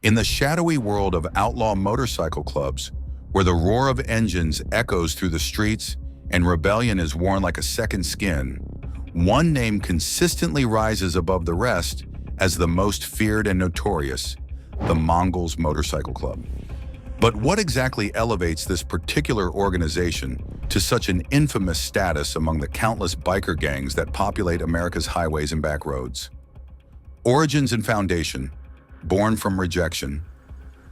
In the shadowy world of outlaw motorcycle clubs, where the roar of engines echoes through the streets and rebellion is worn like a second skin, one name consistently rises above the rest as the most feared and notorious: the Mongols Motorcycle Club. But what exactly elevates this particular organization to such an infamous status among the countless biker gangs that populate America's highways and back roads? Origins and foundation. Born from rejection.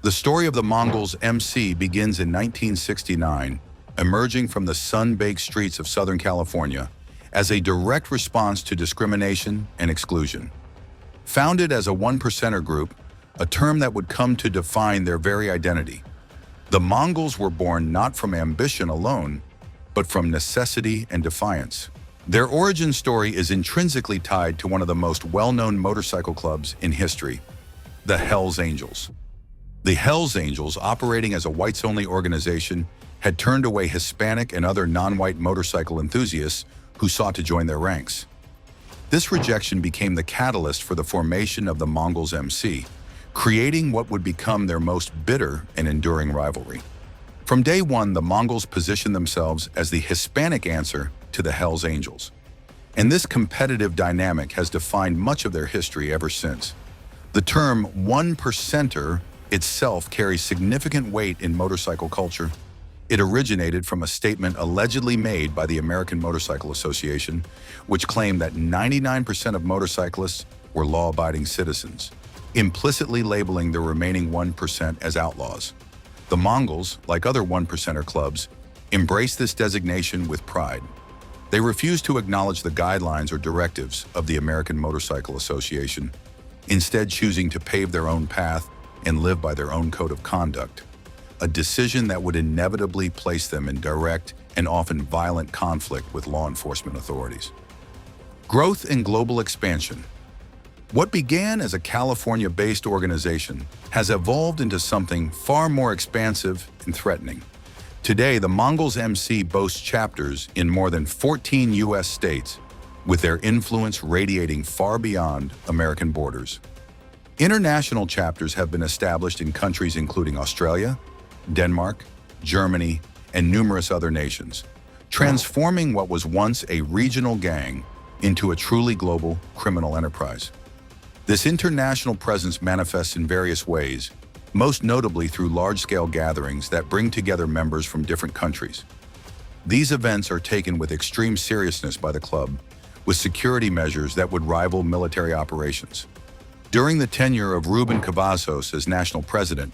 The story of the Mongols MC begins in 1969, emerging from the sun-baked streets of Southern California as a direct response to discrimination and exclusion. Founded as a one-percenter group, a term that would come to define their very identity, the Mongols were born not from ambition alone, but from necessity and defiance. Their origin story is intrinsically tied to one of the most well-known motorcycle clubs in history, the Hells Angels. The Hells Angels, operating as a whites-only organization, had turned away Hispanic and other non-white motorcycle enthusiasts who sought to join their ranks. This rejection became the catalyst for the formation of the Mongols MC, creating what would become their most bitter and enduring rivalry. From day one, the Mongols positioned themselves as the Hispanic answer to the Hells Angels. And this competitive dynamic has defined much of their history ever since. The term one percenter itself carries significant weight in motorcycle culture. It originated from a statement allegedly made by the American Motorcycle Association, which claimed that 99% of motorcyclists were law-abiding citizens, implicitly labeling the remaining 1% as outlaws. The Mongols, like other one-percenter clubs, embraced this designation with pride. They refused to acknowledge the guidelines or directives of the American Motorcycle Association, instead choosing to pave their own path and live by their own code of conduct, a decision that would inevitably place them in direct and often violent conflict with law enforcement authorities. Growth and global expansion. What began as a California-based organization has evolved into something far more expansive and threatening. Today, the Mongols MC boasts chapters in more than 14 U.S. states, with their influence radiating far beyond American borders. International chapters have been established in countries including Australia, Denmark, Germany, and numerous other nations, transforming what was once a regional gang into a truly global criminal enterprise. This international presence manifests in various ways, most notably through large-scale gatherings that bring together members from different countries. These events are taken with extreme seriousness by the club, with security measures that would rival military operations. During the tenure of Ruben Cavazos as national president,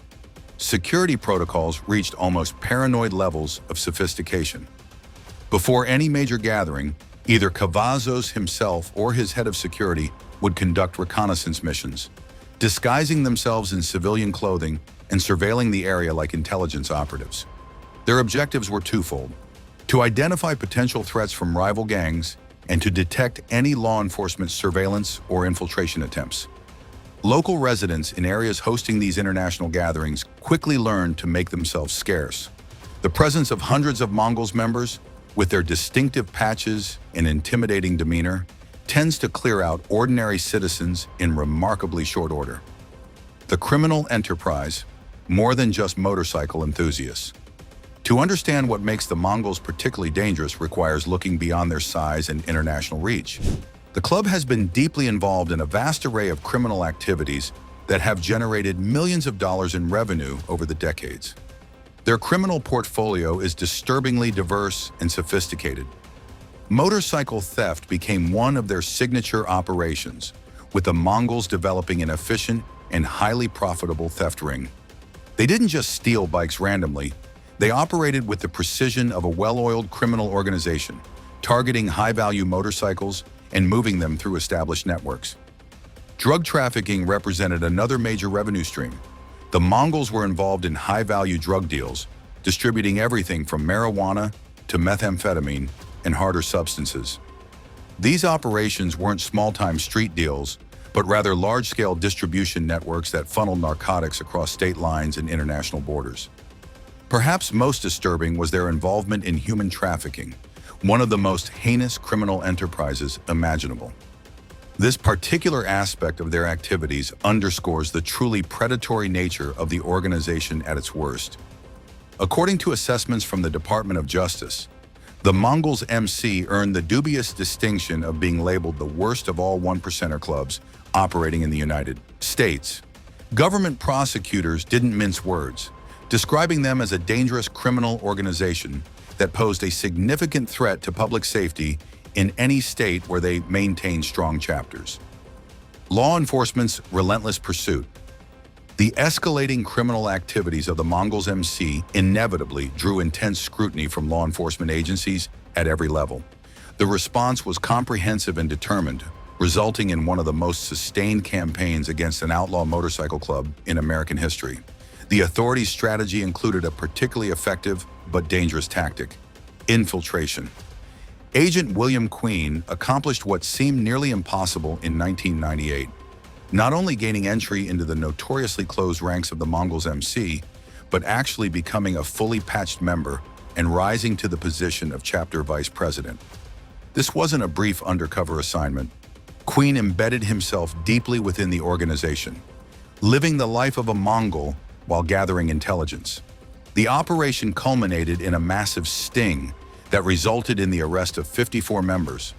security protocols reached almost paranoid levels of sophistication. Before any major gathering, either Cavazos himself or his head of security would conduct reconnaissance missions, disguising themselves in civilian clothing and surveilling the area like intelligence operatives. Their objectives were twofold: to identify potential threats from rival gangs and to detect any law enforcement surveillance or infiltration attempts. Local residents in areas hosting these international gatherings quickly learned to make themselves scarce. The presence of hundreds of Mongols members, with their distinctive patches and intimidating demeanor, tends to clear out ordinary citizens in remarkably short order. The criminal enterprise, more than just motorcycle enthusiasts. To understand what makes the Mongols particularly dangerous requires looking beyond their size and international reach. The club has been deeply involved in a vast array of criminal activities that have generated millions of dollars in revenue over the decades. Their criminal portfolio is disturbingly diverse and sophisticated. Motorcycle theft became one of their signature operations, with the Mongols developing an efficient and highly profitable theft ring. They didn't just steal bikes randomly. They operated with the precision of a well-oiled criminal organization, targeting high-value motorcycles and moving them through established networks. Drug trafficking represented another major revenue stream. The Mongols were involved in high-value drug deals, distributing everything from marijuana to methamphetamine and harder substances. These operations weren't small-time street deals, but rather large-scale distribution networks that funneled narcotics across state lines and international borders. Perhaps most disturbing was their involvement in human trafficking, one of the most heinous criminal enterprises imaginable. This particular aspect of their activities underscores the truly predatory nature of the organization at its worst. According to assessments from the Department of Justice, the Mongols MC earned the dubious distinction of being labeled the worst of all one-percenter clubs operating in the United States. Government prosecutors didn't mince words, describing them as a dangerous criminal organization that posed a significant threat to public safety in any state where they maintain strong chapters. Law enforcement's relentless pursuit. The escalating criminal activities of the Mongols MC inevitably drew intense scrutiny from law enforcement agencies at every level. The response was comprehensive and determined, resulting in one of the most sustained campaigns against an outlaw motorcycle club in American history. The authorities' strategy included a particularly effective but dangerous tactic: infiltration. Agent William Queen accomplished what seemed nearly impossible in 1998, not only gaining entry into the notoriously closed ranks of the Mongols MC, but actually becoming a fully patched member and rising to the position of chapter vice president. This wasn't a brief undercover assignment. Queen embedded himself deeply within the organization, living the life of a Mongol while gathering intelligence. The operation culminated in a massive sting that resulted in the arrest of 54 members.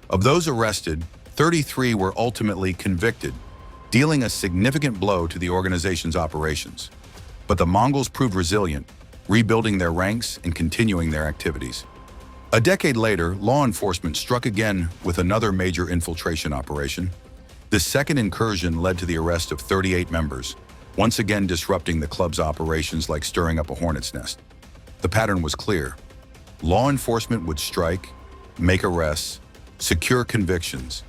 Of those arrested, 33 were ultimately convicted, dealing a significant blow to the organization's operations. But the Mongols proved resilient, rebuilding their ranks and continuing their activities. A decade later, law enforcement struck again with another major infiltration operation. This second incursion led to the arrest of 38 members, once again disrupting the club's operations like stirring up a hornet's nest. The pattern was clear. Law enforcement would strike, make arrests, secure convictions,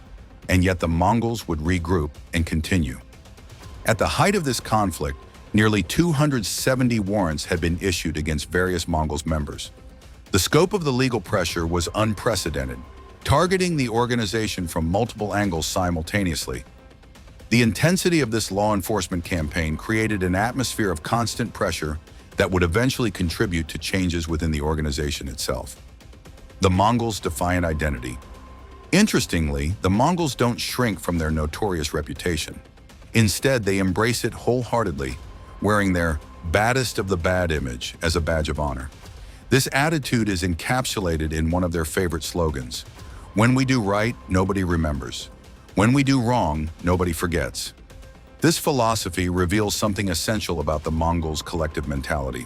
and yet the Mongols would regroup and continue. At the height of this conflict, nearly 270 warrants had been issued against various Mongols members. The scope of the legal pressure was unprecedented, targeting the organization from multiple angles simultaneously. The intensity of this law enforcement campaign created an atmosphere of constant pressure that would eventually contribute to changes within the organization itself. The Mongols' defiant identity. Interestingly, the Mongols don't shrink from their notorious reputation. Instead, they embrace it wholeheartedly, wearing their baddest of the bad image as a badge of honor. This attitude is encapsulated in one of their favorite slogans: "When we do right, nobody remembers. When we do wrong, nobody forgets." This philosophy reveals something essential about the Mongols' collective mentality.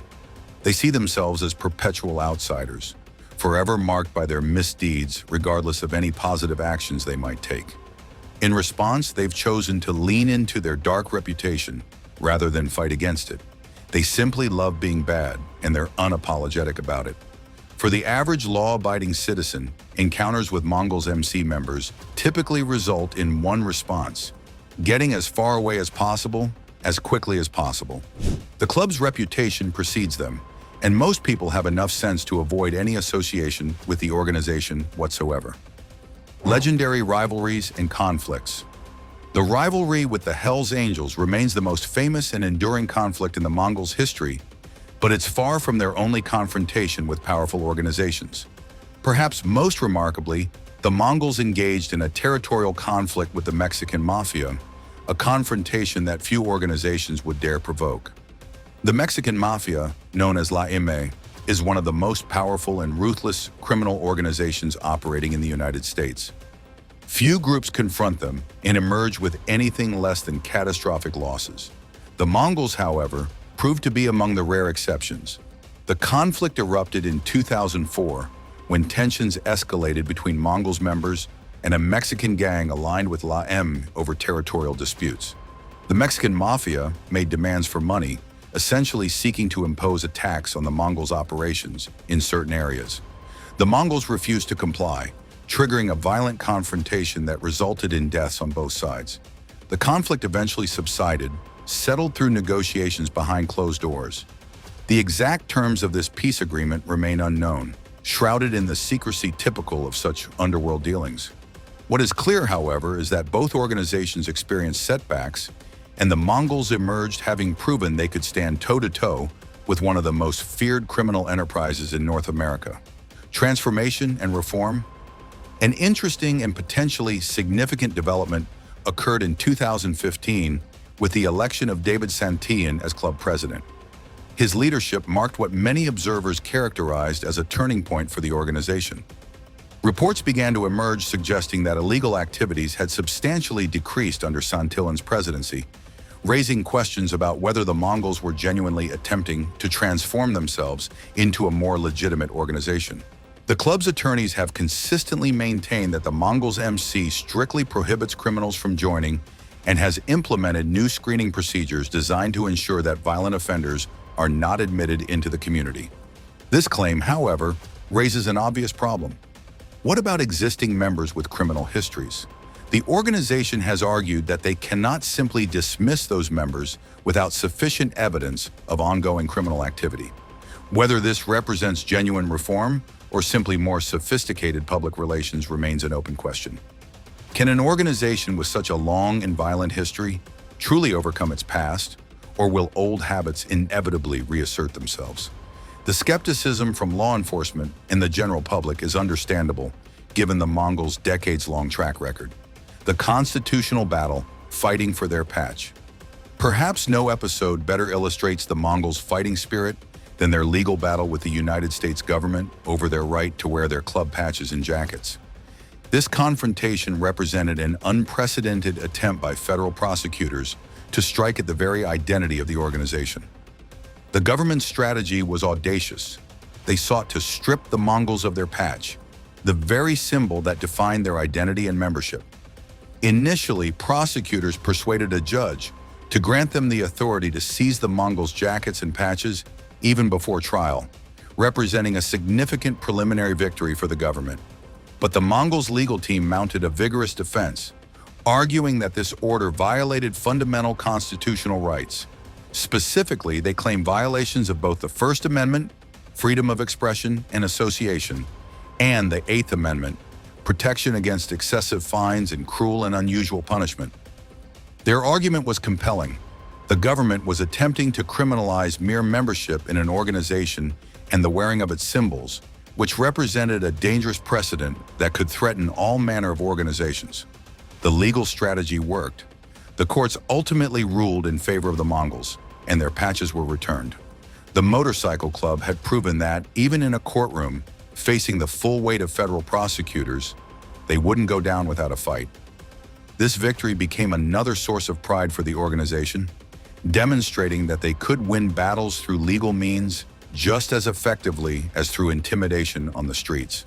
They see themselves as perpetual outsiders, forever marked by their misdeeds regardless of any positive actions they might take. In response, they've chosen to lean into their dark reputation rather than fight against it. They simply love being bad, and they're unapologetic about it. For the average law-abiding citizen, encounters with Mongols MC members typically result in one response: getting as far away as possible, as quickly as possible. The club's reputation precedes them, and most people have enough sense to avoid any association with the organization whatsoever. Legendary rivalries and conflicts. The rivalry with the Hells Angels remains the most famous and enduring conflict in the Mongols' history, but it's far from their only confrontation with powerful organizations. Perhaps most remarkably, the Mongols engaged in a territorial conflict with the Mexican Mafia, a confrontation that few organizations would dare provoke. The Mexican Mafia, known as La M, is one of the most powerful and ruthless criminal organizations operating in the United States. Few groups confront them and emerge with anything less than catastrophic losses. The Mongols, however, proved to be among the rare exceptions. The conflict erupted in 2004 when tensions escalated between Mongols members and a Mexican gang aligned with La M over territorial disputes. The Mexican Mafia made demands for money, essentially seeking to impose a tax on the Mongols' operations in certain areas. The Mongols refused to comply, triggering a violent confrontation that resulted in deaths on both sides. The conflict eventually subsided, settled through negotiations behind closed doors. The exact terms of this peace agreement remain unknown, shrouded in the secrecy typical of such underworld dealings. What is clear, however, is that both organizations experienced setbacks, and the Mongols emerged having proven they could stand toe-to-toe with one of the most feared criminal enterprises in North America. Transformation and reform. An interesting and potentially significant development occurred in 2015 with the election of David Santillan as club president. His leadership marked what many observers characterized as a turning point for the organization. Reports began to emerge suggesting that illegal activities had substantially decreased under Santillan's presidency, raising questions about whether the Mongols were genuinely attempting to transform themselves into a more legitimate organization. The club's attorneys have consistently maintained that the Mongols MC strictly prohibits criminals from joining and has implemented new screening procedures designed to ensure that violent offenders are not admitted into the community. This claim, however, raises an obvious problem. What about existing members with criminal histories? The organization has argued that they cannot simply dismiss those members without sufficient evidence of ongoing criminal activity. Whether this represents genuine reform or simply more sophisticated public relations remains an open question. Can an organization with such a long and violent history truly overcome its past, or will old habits inevitably reassert themselves? The skepticism from law enforcement and the general public is understandable, given the Mongols' decades-long track record. The constitutional battle fighting for their patch. Perhaps no episode better illustrates the Mongols' fighting spirit than their legal battle with the United States government over their right to wear their club patches and jackets. This confrontation represented an unprecedented attempt by federal prosecutors to strike at the very identity of the organization. The government's strategy was audacious. They sought to strip the Mongols of their patch, the very symbol that defined their identity and membership. Initially, prosecutors persuaded a judge to grant them the authority to seize the Mongols' jackets and patches even before trial, representing a significant preliminary victory for the government. But the Mongols' legal team mounted a vigorous defense, arguing that this order violated fundamental constitutional rights. Specifically, they claimed violations of both the First Amendment, freedom of expression and association, and the Eighth Amendment, protection against excessive fines and cruel and unusual punishment. Their argument was compelling. The government was attempting to criminalize mere membership in an organization and the wearing of its symbols, which represented a dangerous precedent that could threaten all manner of organizations. The legal strategy worked. The courts ultimately ruled in favor of the Mongols, and their patches were returned. The Motorcycle Club had proven that, even in a courtroom, facing the full weight of federal prosecutors, they wouldn't go down without a fight. This victory became another source of pride for the organization, demonstrating that they could win battles through legal means just as effectively as through intimidation on the streets.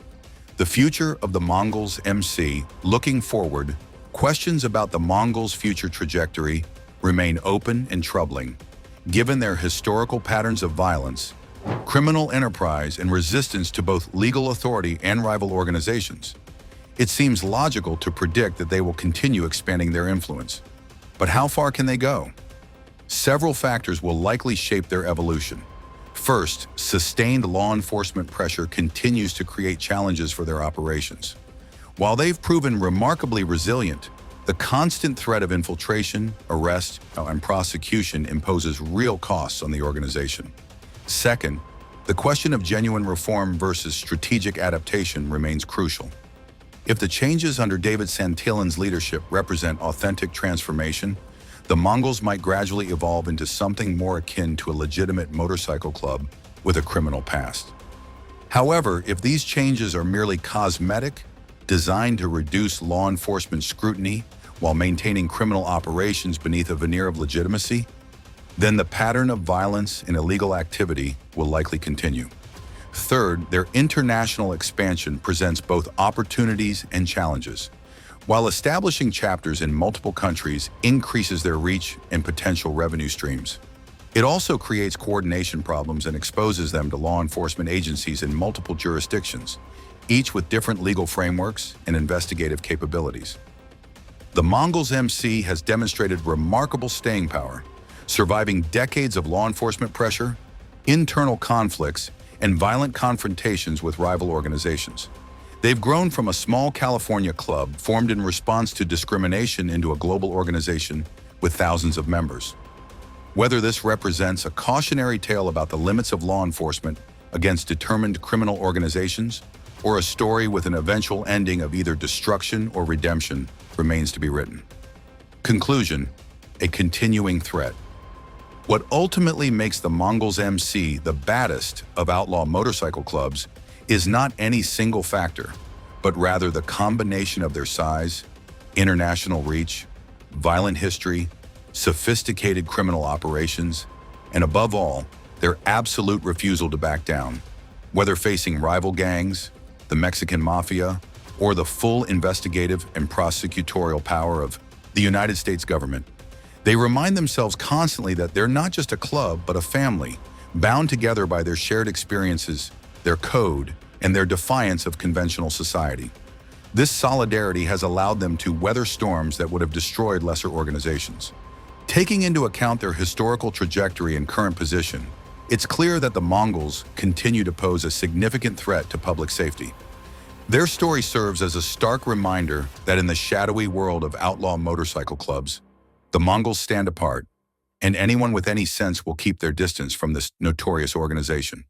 The future of the Mongols MC, looking forward, questions about the Mongols' future trajectory remain open and troubling, given their historical patterns of violence, criminal enterprise, and resistance to both legal authority and rival organizations. It seems logical to predict that they will continue expanding their influence. But how far can they go? Several factors will likely shape their evolution. First, sustained law enforcement pressure continues to create challenges for their operations. While they've proven remarkably resilient, the constant threat of infiltration, arrest, and prosecution imposes real costs on the organization. Second, the question of genuine reform versus strategic adaptation remains crucial. If the changes under David Santillan's leadership represent authentic transformation, the Mongols might gradually evolve into something more akin to a legitimate motorcycle club with a criminal past. However, if these changes are merely cosmetic, designed to reduce law enforcement scrutiny while maintaining criminal operations beneath a veneer of legitimacy, then the pattern of violence and illegal activity will likely continue. Third, their international expansion presents both opportunities and challenges. While establishing chapters in multiple countries increases their reach and potential revenue streams, it also creates coordination problems and exposes them to law enforcement agencies in multiple jurisdictions, each with different legal frameworks and investigative capabilities. The Mongols MC has demonstrated remarkable staying power, surviving decades of law enforcement pressure, internal conflicts, and violent confrontations with rival organizations. They've grown from a small California club formed in response to discrimination into a global organization with thousands of members. Whether this represents a cautionary tale about the limits of law enforcement against determined criminal organizations, or a story with an eventual ending of either destruction or redemption remains to be written. Conclusion: a continuing threat. What ultimately makes the Mongols MC the baddest of outlaw motorcycle clubs is not any single factor, but rather the combination of their size, international reach, violent history, sophisticated criminal operations, and above all, their absolute refusal to back down. Whether facing rival gangs, the Mexican Mafia, or the full investigative and prosecutorial power of the United States government, they remind themselves constantly that they're not just a club, but a family, bound together by their shared experiences, their code, and their defiance of conventional society. This solidarity has allowed them to weather storms that would have destroyed lesser organizations. Taking into account their historical trajectory and current position, it's clear that the Mongols continue to pose a significant threat to public safety. Their story serves as a stark reminder that in the shadowy world of outlaw motorcycle clubs, the Mongols stand apart, and anyone with any sense will keep their distance from this notorious organization.